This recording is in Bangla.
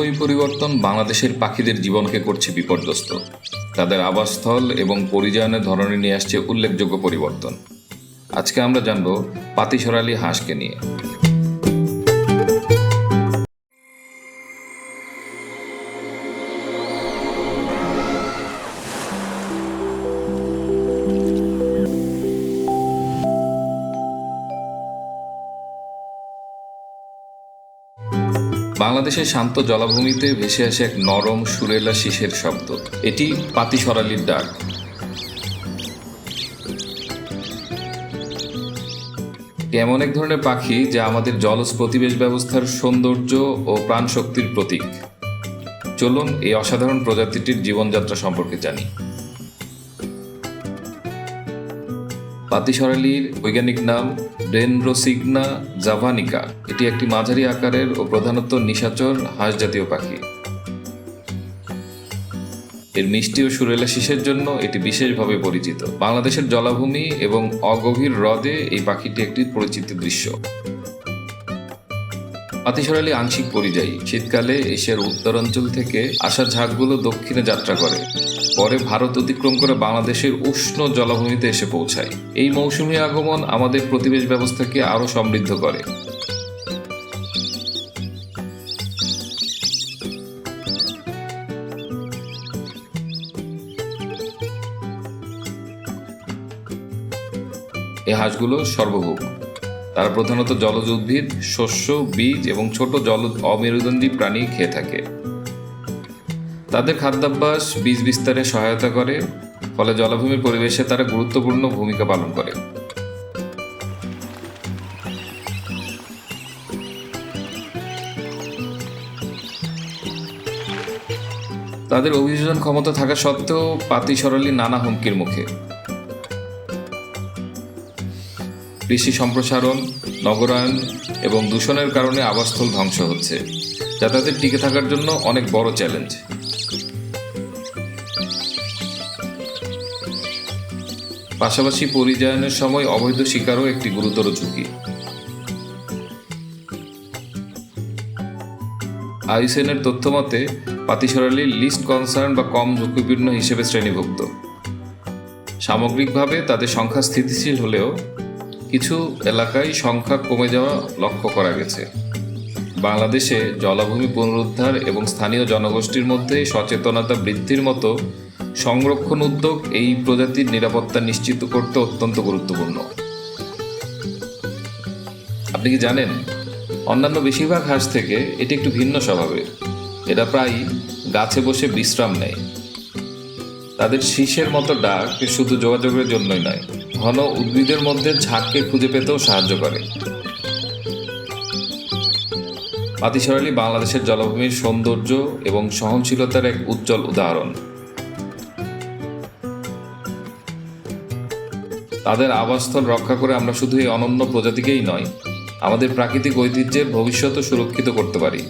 জলবায়ু পরিবর্তন বাংলাদেশের পাখিদের জীবনকে করছে বিপর্যস্ত। তাদের আবাসস্থল এবং পরিযায়নের ধরনে নিয়ে আসছে উল্লেখযোগ্য পরিবর্তন। আজকে আমরা জানব পাতিসরালি হাঁসকে নিয়ে। বাংলাদেশের শান্ত জলাভূমিতে ভেসে আসে এক নরম সুরেলা শিসের শব্দ। এটি পাতিসরালির ডাক। এমন এক ধরনের পাখি যা আমাদের জলজ প্রতিবেশ ব্যবস্থার সৌন্দর্য ও প্রাণশক্তির প্রতীক। চলুন এই অসাধারণ প্রজাতিটির জীবনযাত্রা সম্পর্কে জানি। পাতিসরালির বৈজ্ঞানিক নাম ডেনড্রোসিগনা জাভানিকা। এটি একটি মাঝারি আকারের ও প্রধানত নিশাচর হাঁস জাতীয় পাখি। এর মিষ্টি ও সুরেলা শিসের জন্য এটি বিশেষভাবে পরিচিত। বাংলাদেশের জলাভূমি এবং অগভীর হ্রদে এই পাখিটি একটি পরিচিত দৃশ্য। পাতিসরালি আংশিক পরিযায়ী। শীতকালে এশিয়ার উত্তরাঞ্চল থেকে আসা ঝাঁকগুলো দক্ষিণে যাত্রা করে, পরে ভারত অতিক্রম করে বাংলাদেশের উষ্ণ জলাভূমিতে এসে পৌঁছায়। এই মৌসুমী আগমন আমাদের প্রতিবেশ ব্যবস্থাকে আরও সমৃদ্ধ করে। এই হাঁসগুলো সর্বভুক। তারা প্রধানত জলজ উদ্ভিদ, শস্য, বীজ এবং ছোট জলজ অমেরুদণ্ডী প্রাণী খেয়ে থাকে। তাদের খাদ্যাভ্যাস বীজ বিস্তারে সহায়তা করে, ফলে জলাভূমির পরিবেশে তারা গুরুত্বপূর্ণ ভূমিকা পালন করে। তাদের অভিযোজন ক্ষমতা থাকা সত্ত্বেও পাতিসরালি নানা হুমকির মুখে। কৃষি সম্প্রসারণ, নগরায়ন এবং দূষণের কারণে আবাসস্থল ধ্বংস হচ্ছে, যা তাদের টিকে থাকার জন্য অনেক বড় চ্যালেঞ্জ। পাশাপাশি পরিযায়নের সময় অবৈধ শিকারও একটি গুরুতর ঝুঁকি। আইউসিএনের তথ্য মতে পাতিসরালি লিস্ট কনসার্ন বা কম ঝুঁকিপূর্ণ হিসেবে শ্রেণীভুক্ত। সামগ্রিকভাবে তাদের সংখ্যা স্থিতিশীল হলেও কিছু এলাকায় সংখ্যা কমে যাওয়া লক্ষ্য করা গেছে। বাংলাদেশে জলাভূমি পুনরুদ্ধার এবং স্থানীয় জনগোষ্ঠীর মধ্যে সচেতনতা বৃদ্ধির মতো সংরক্ষণ উদ্যোগ এই প্রজাতির নিরাপত্তা নিশ্চিত করতে অত্যন্ত গুরুত্বপূর্ণ। আপনি কি জানেন, অন্যান্য বেশিরভাগ হাঁস থেকে এটি একটু ভিন্ন স্বভাবের। এরা প্রায়ই গাছে বসে বিশ্রাম নেয়। তাদের শীষের মতো ডাক শুধু যোগাযোগের জন্যই নয়, ঘন উদ্ভিদের মধ্যে ঝাঁককে খুঁজে পেতেও সাহায্য করে। পাতিসরালি বাংলাদেশের জলাভূমির সৌন্দর্য এবং সহনশীলতার এক উজ্জ্বল উদাহরণ। তাদের আবাসস্থল রক্ষা করে আমরা শুধু এই অনন্য প্রজাতিকেই নয়, আমাদের প্রাকৃতিক ঐতিহ্যের ভবিষ্যতও সুরক্ষিত করতে পারি।